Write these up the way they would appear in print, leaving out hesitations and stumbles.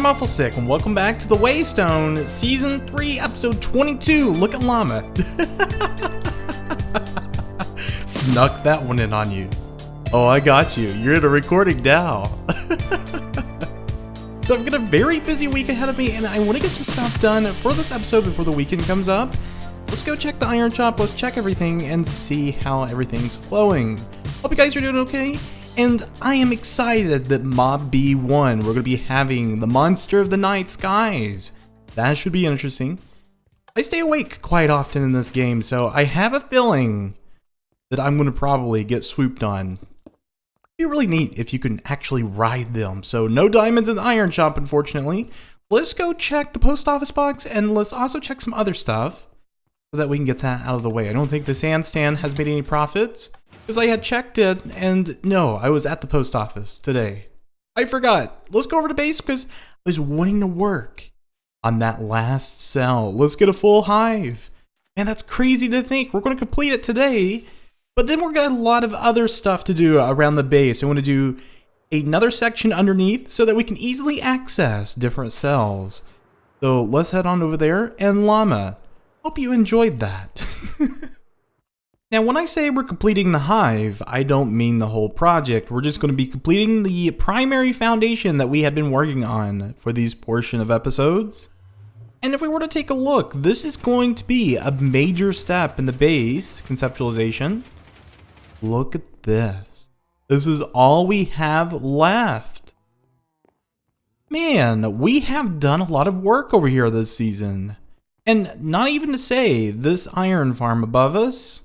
I'm Wafflestick, and welcome back to the WayStone Season 3, Episode 22. Look at Llama. Snuck that one in on you. Oh, I got you. You're in a recording now. So I've got a very busy week ahead of me, and I want to get some stuff done for this episode before the weekend comes up. Let's go check the iron shop, let's check everything, and see how everything's flowing. Hope you guys are doing okay. And I am excited that Mob B1, we're going to be having the Monster of the Night Skies. That should be interesting. I stay awake quite often in this game, so I have a feeling that I'm going to probably get swooped on. It'd be really neat if you can actually ride them. So no diamonds in the iron shop, unfortunately. Let's go check the post office box, and let's also check some other stuff so that we can get that out of the way. I don't think the sand stand has made any profits, because I had checked it, and no, I was at the post office today. I forgot. Let's go over to base, because I was wanting to work on that last cell. Let's get a full hive. Man, that's crazy to think. We're going to complete it today, but then we're got a lot of other stuff to do around the base. I want to do another section underneath so that we can easily access different cells. So let's head on over there, and Llama, hope you enjoyed that. Now, when I say we're completing the hive, I don't mean the whole project. We're just going to be completing the primary foundation that we had been working on for these portion of episodes. And if we were to take a look, this is going to be a major step in the base conceptualization. Look at this. This is all we have left. Man, we have done a lot of work over here this season. And not even to say this iron farm above us,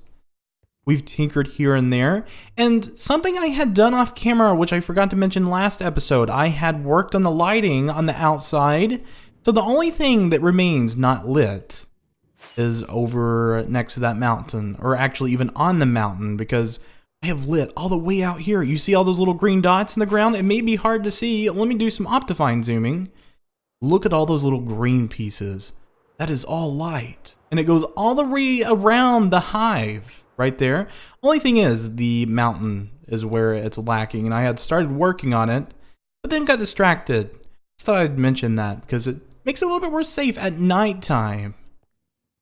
we've tinkered here and there, and something I had done off camera, which I forgot to mention last episode, I had worked on the lighting on the outside, so the only thing that remains not lit is over next to that mountain, or actually even on the mountain, because I have lit all the way out here. You see all those little green dots in the ground? It may be hard to see. Let me do some Optifine zooming. Look at all those little green pieces. That is all light, and it goes all the way around the hive. Right there. Only thing is, the mountain is where it's lacking, and I had started working on it, but then got distracted. Just thought I'd mention that because it makes it a little bit more safe at nighttime.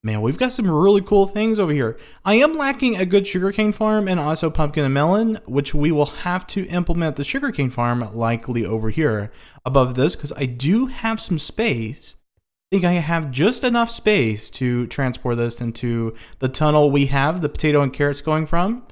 Man, we've got some really cool things over here. I am lacking a good sugarcane farm and also pumpkin and melon, which we will have to implement the sugarcane farm likely over here above this, because I do have some space. I think I have just enough space to transport this into the tunnel we have the potato and carrots going from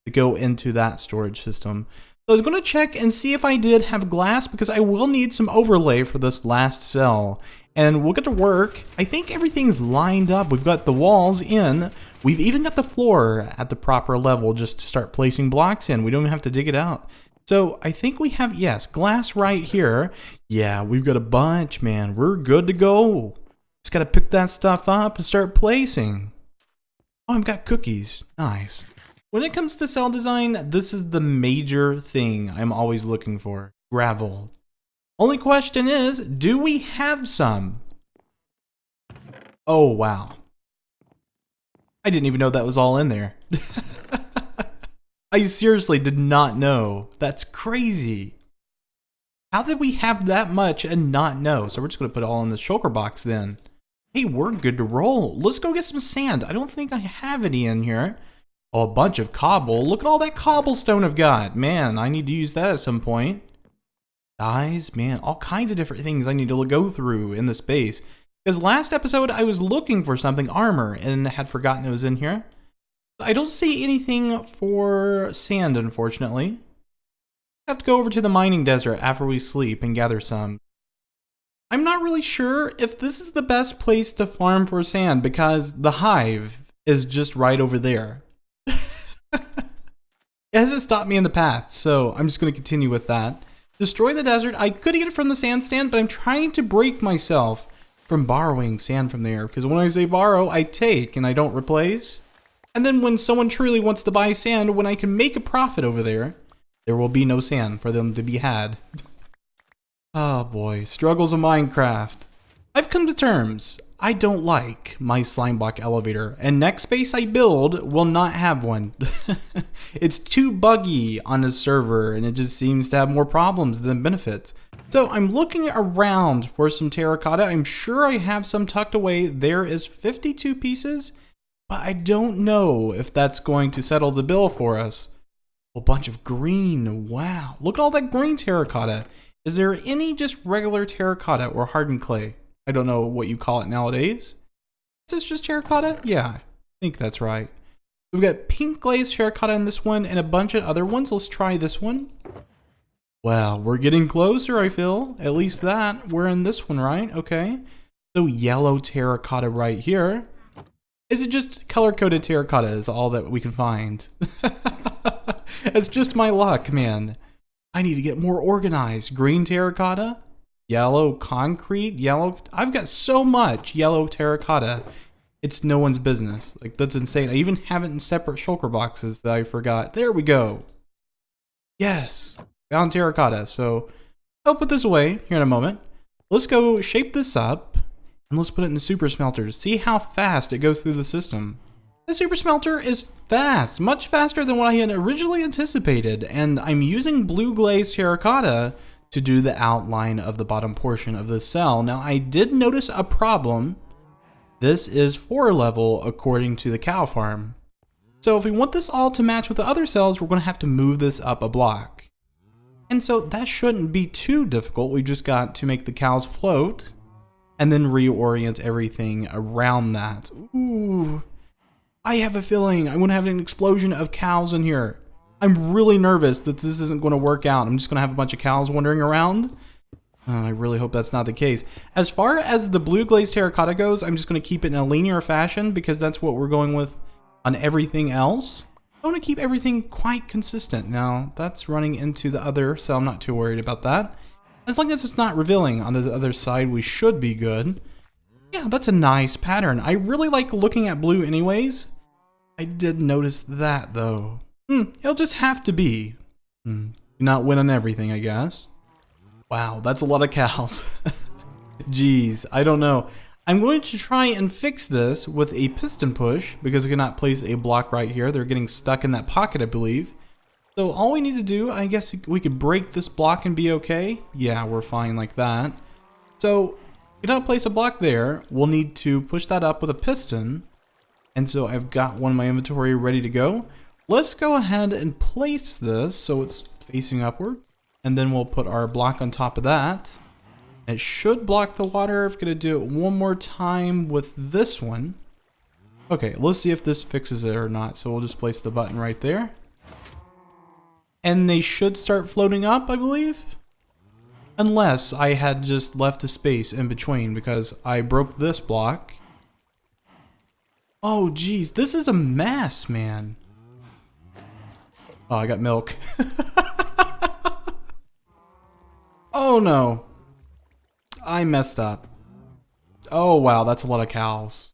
to go into that storage system. So I was going to check and see if I did have glass, because I will need some overlay for this last cell. And we'll get to work. I think everything's lined up. We've got the walls in. We've even got the floor at the proper level just to start placing blocks in. We don't even have to dig it out. So I think we have, yes, glass right here. Yeah, we've got a bunch, man. We're good to go. Just got to pick that stuff up and start placing. Oh, I've got cookies. Nice. When it comes to cell design, this is the major thing I'm always looking for. Gravel. Only question is, do we have some? Oh, wow. I didn't even know that was all in there. I seriously did not know. That's crazy. How did we have that much and not know? So we're just going to put it all in the shulker box then. Hey, we're good to roll. Let's go get some sand. I don't think I have any in here. Oh, a bunch of cobble. Look at all that cobblestone I've got. Man, I need to use that at some point. Guys, man, all kinds of different things I need to go through in this base. Because last episode I was looking for something, armor, and had forgotten it was in here. I don't see anything for sand, unfortunately. I have to go over to the mining desert after we sleep and gather some. I'm not really sure if this is the best place to farm for sand, because the hive is just right over there. It hasn't stopped me in the past, so I'm just going to continue with that. Destroy the desert. I could get it from the sand stand, but I'm trying to break myself from borrowing sand from there, because when I say borrow, I take and I don't replace. And then when someone truly wants to buy sand, when I can make a profit over there, there will be no sand for them to be had. Oh boy, struggles of Minecraft. I've come to terms. I don't like my slime block elevator, and next space I build will not have one. It's too buggy on the server, and it just seems to have more problems than benefits. So I'm looking around for some terracotta. I'm sure I have some tucked away. There is 52 pieces, but I don't know if that's going to settle the bill for us. A bunch of green. Wow. Look at all that green terracotta. Is there any just regular terracotta or hardened clay? I don't know what you call it nowadays. Is this just terracotta? Yeah, I think that's right. We've got pink glazed terracotta in this one and a bunch of other ones. Let's try this one. Wow, we're getting closer, I feel. At least that. We're in this one, right? Okay. So yellow terracotta right here. Is it just color-coded terracotta is all that we can find? It's just my luck, man. I need to get more organized. Green terracotta, yellow concrete, yellow. I've got so much yellow terracotta. It's no one's business. Like, that's insane. I even have it in separate shulker boxes that I forgot. There we go. Yes, found terracotta. So I'll put this away here in a moment. Let's go shape this up and let's put it in the super smelter to see how fast it goes through the system. The super smelter is fast, much faster than what I had originally anticipated, and I'm using blue glazed terracotta to do the outline of the bottom portion of the cell. Now, I did notice a problem. This is 4 level according to the cow farm. So if we want this all to match with the other cells, we're going to have to move this up a block. And so that shouldn't be too difficult. We just got to make the cows float and then reorient everything around that. Ooh. I have a feeling I'm going to have an explosion of cows in here. I'm really nervous that this isn't going to work out. I'm just going to have a bunch of cows wandering around. I really hope that's not the case. As far as the blue glazed terracotta goes, I'm just going to keep it in a linear fashion because that's what we're going with on everything else. I want to keep everything quite consistent. Now, that's running into the other, so I'm not too worried about that. As long as it's not revealing on the other side, we should be good. Yeah, that's a nice pattern. I really like looking at blue anyways. I did notice that, though. It'll just have to be. Not win on everything, I guess. Wow, that's a lot of cows. Jeez, I don't know. I'm going to try and fix this with a piston push because I cannot place a block right here. They're getting stuck in that pocket, I believe. So all we need to do, I guess we could break this block and be okay. Yeah, we're fine like that. So, we don't place a block there. We'll need to push that up with a piston. And so I've got one in my inventory ready to go. Let's go ahead and place this so it's facing upward. And then we'll put our block on top of that. It should block the water. I'm going to do it one more time with this one. Okay, let's see if this fixes it or not. So we'll just place the button right there. And they should start floating up, I believe. Unless I had just left a space in between because I broke this block. Oh, geez, this is a mess, man. Oh, I got milk. Oh, no. I messed up. Oh, wow, that's a lot of cows.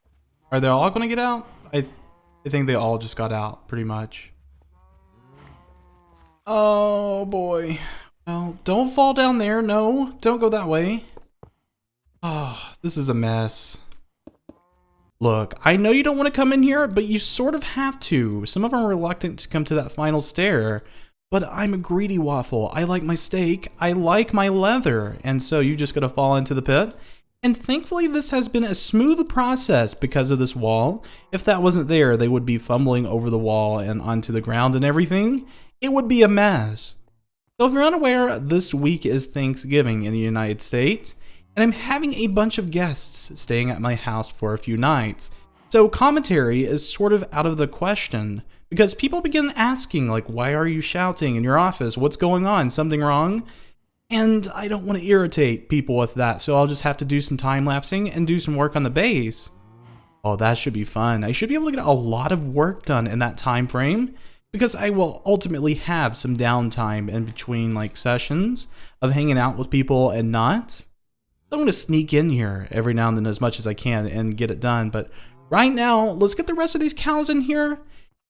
Are they all going to get out? I think they all just got out, pretty much. Oh, boy. Well, don't fall down there. No, don't go that way. Oh, this is a mess. Look, I know you don't want to come in here, but you sort of have to. Some of them are reluctant to come to that final stair, but I'm a greedy waffle. I like my steak. I like my leather. And so you just got to fall into the pit. And thankfully, this has been a smooth process because of this wall. If that wasn't there, they would be fumbling over the wall and onto the ground and everything. It would be a mess. So if you're unaware, this week is Thanksgiving in the United States. And I'm having a bunch of guests staying at my house for a few nights. So commentary is sort of out of the question because people begin asking, like, why are you shouting in your office? What's going on? Something wrong? And I don't want to irritate people with that, so I'll just have to do some time lapsing and do some work on the base. Oh, that should be fun. I should be able to get a lot of work done in that time frame because I will ultimately have some downtime in between like sessions of hanging out with people and not. I'm going to sneak in here every now and then as much as I can and get it done. But right now, let's get the rest of these cows in here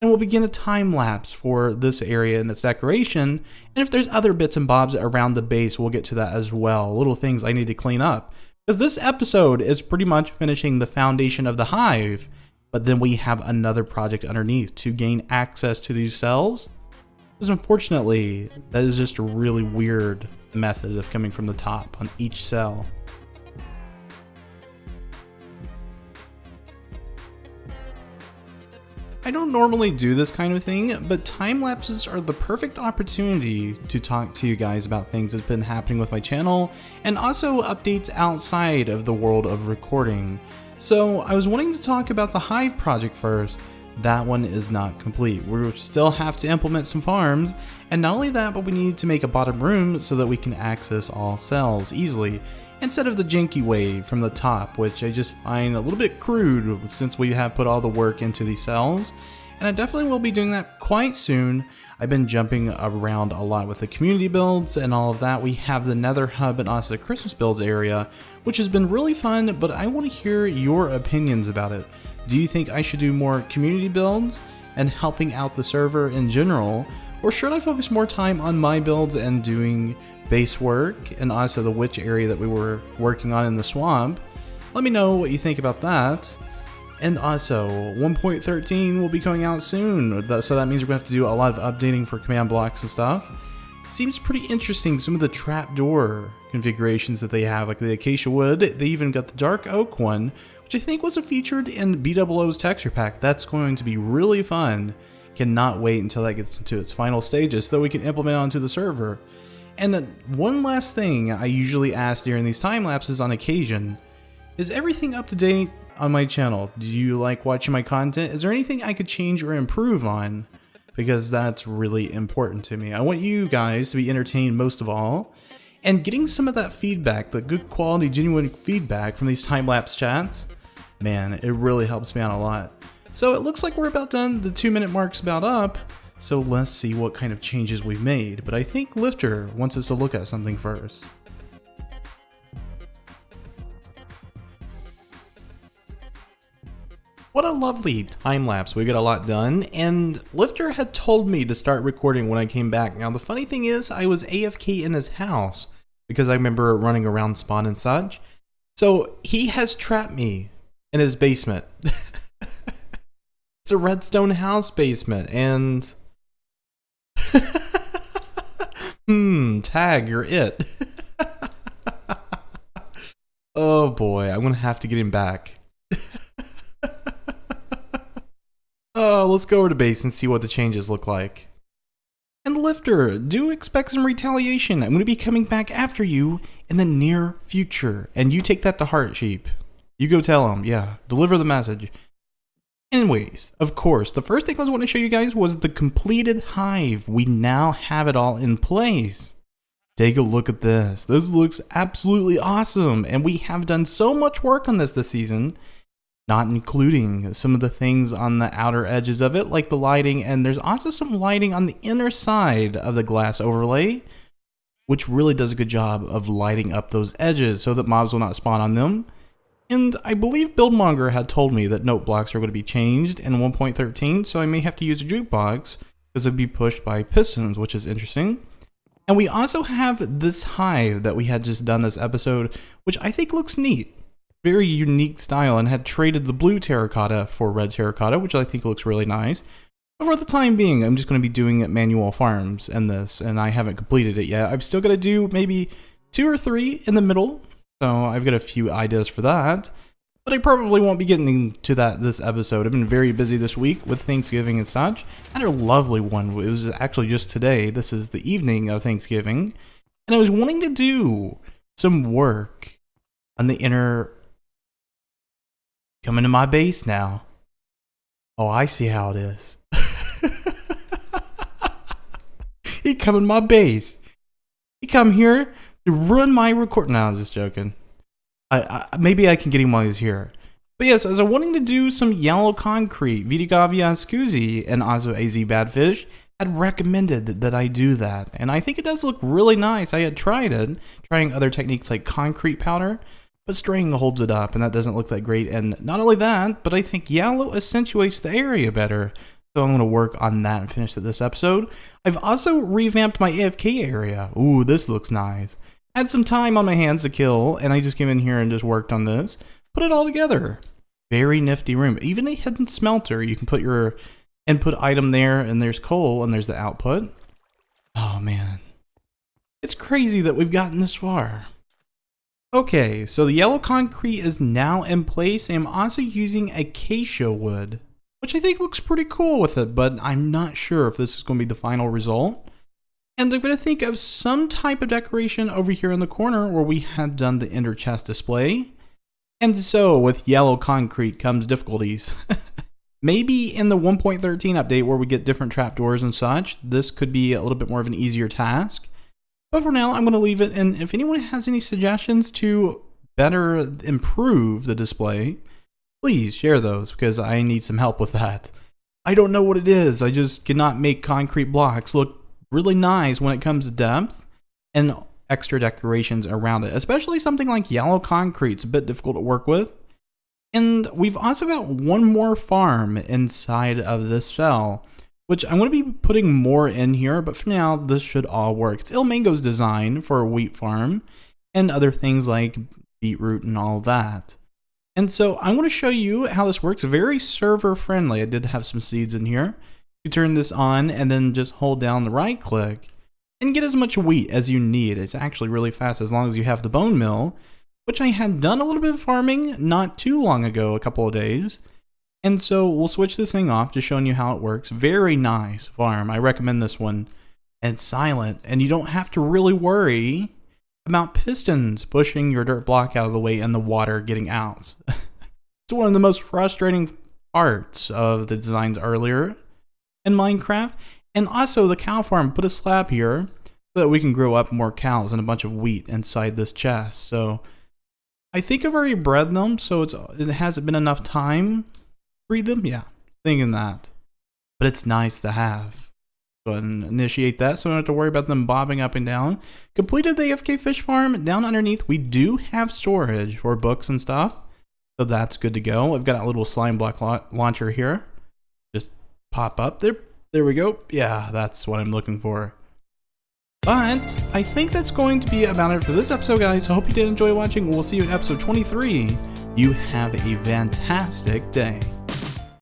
and we'll begin a time lapse for this area and its decoration. And if there's other bits and bobs around the base, we'll get to that as well. Little things I need to clean up. Because this episode is pretty much finishing the foundation of the hive. But then we have another project underneath to gain access to these cells. Because unfortunately, that is just a really weird method of coming from the top on each cell. I don't normally do this kind of thing, but time lapses are the perfect opportunity to talk to you guys about things that's been happening with my channel, and also updates outside of the world of recording. So I was wanting to talk about the Hive project first. That one is not complete. We still have to implement some farms, and not only that, but we need to make a bottom room so that we can access all cells easily, instead of the janky way from the top, which I just find a little bit crude since we have put all the work into these cells. And I definitely will be doing that quite soon. I've been jumping around a lot with the community builds and all of that. We have the Nether Hub and also the Christmas builds area, which has been really fun, but I want to hear your opinions about it. Do you think I should do more community builds and helping out the server in general? Or should I focus more time on my builds and doing base work and also the witch area that we were working on in the swamp? Let me know what you think about that. And also, 1.13 will be coming out soon, so that means we're going to have to do a lot of updating for command blocks and stuff. Seems pretty interesting, some of the trapdoor configurations that they have, like the acacia wood. They even got the dark oak one, which I think was featured in B00's texture pack. That's going to be really fun. Cannot wait until that gets into its final stages so that we can implement onto the server. And one last thing I usually ask during these time lapses on occasion, is everything up to date on my channel? Do you like watching my content? Is there anything I could change or improve on? Because that's really important to me. I want you guys to be entertained most of all, and getting some of that feedback, the good quality, genuine feedback from these time-lapse chats, man, it really helps me out a lot. So it looks like we're about done. The 2-minute mark's about up. So let's see what kind of changes we've made. But I think Lifter wants us to look at something first. What a lovely time lapse. We got a lot done, and Lifter had told me to start recording when I came back. Now the funny thing is, I was AFK in his house because I remember running around spawn and such. So he has trapped me in his basement. It's a redstone house basement, and tag, you're it. Oh boy, I'm gonna have to get him back. Oh, let's go over to base and see what the changes look like. And Lifter, do expect some retaliation. I'm going to be coming back after you in the near future. And you take that to heart, sheep. You go tell him, yeah, deliver the message. Anyways, of course, the first thing I was wanting to show you guys was the completed Hive. We now have it all in place. Take a look at this. This looks absolutely awesome. And we have done so much work on this season. Not including some of the things on the outer edges of it, like the lighting, and there's also some lighting on the inner side of the glass overlay, which really does a good job of lighting up those edges so that mobs will not spawn on them. And I believe Buildmonger had told me that note blocks are going to be changed in 1.13, so I may have to use a jukebox because it'll be pushed by pistons, which is interesting. And we also have this Hive that we had just done this episode, which I think looks neat. Very unique style, and had traded the blue terracotta for red terracotta, which I think looks really nice. But for the time being, I'm just going to be doing manual farms in this, and I haven't completed it yet. I've still got to do maybe 2 or 3 in the middle, so I've got a few ideas for that. But I probably won't be getting to that this episode. I've been very busy this week with Thanksgiving and such. I had a lovely one. It was actually just today. This is the evening of Thanksgiving, and I was wanting to do some work on the inner. Coming to my base now. Oh, I see how it is. He come in my base. He come here to ruin my record. No, I'm just joking. Maybe I can get him while he's here. But yes, as I'm wanting to do some yellow concrete, Vitigavia Scusi and also AZ Badfish had recommended that I do that. And I think it does look really nice. I had tried it, trying other techniques like concrete powder. But string holds it up, and that doesn't look that great. And not only that, but I think yellow accentuates the area better. So I'm going to work on that and finish this episode. I've also revamped my AFK area. Ooh, this looks nice. Had some time on my hands to kill, and I just came in here and just worked on this. Put it all together. Very nifty room. Even a hidden smelter. You can put your input item there, and there's coal, and there's the output. Oh man. It's crazy that we've gotten this far. Okay, so the yellow concrete is now in place. I'm also using acacia wood, which I think looks pretty cool with it, but I'm not sure if this is going to be the final result. And I'm going to think of some type of decoration over here in the corner where we had done the ender chest display. And so with yellow concrete comes difficulties. Maybe in the 1.13 update where we get different trapdoors and such, this could be a little bit more of an easier task. But for now, I'm going to leave it, and if anyone has any suggestions to better improve the display, please share those, because I need some help with that. I don't know what it is, I just cannot make concrete blocks look really nice when it comes to depth and extra decorations around it, especially something like yellow concrete. It's a bit difficult to work with. And we've also got one more farm inside of this cell, which I'm going to be putting more in here, but for now, this should all work. It's Il Mango's design for a wheat farm and other things like beetroot and all that. And so I'm going to show you how this works. Very server friendly. I did have some seeds in here. You turn this on and then just hold down the right click and get as much wheat as you need. It's actually really fast as long as you have the bone mill, which I had done a little bit of farming not too long ago, a couple of days. And so we'll switch this thing off, just showing you how it works. Very nice farm. I recommend this one. And it's silent, and you don't have to really worry about pistons pushing your dirt block out of the way and the water getting out. It's one of the most frustrating parts of the designs earlier in Minecraft. And also the cow farm, put a slab here so that we can grow up more cows and a bunch of wheat inside this chest. So I think I've already bred them, so it hasn't been enough time. Breed them? Yeah, thinking that. But it's nice to have. Go ahead and initiate that so I don't have to worry about them bobbing up and down. Completed the AFK fish farm. Down underneath, we do have storage for books and stuff. So that's good to go. I've got a little slime block launcher here. Just pop up there. There we go. Yeah, that's what I'm looking for. But I think that's going to be about it for this episode, guys. I hope you did enjoy watching. We'll see you in episode 23. You have a fantastic day.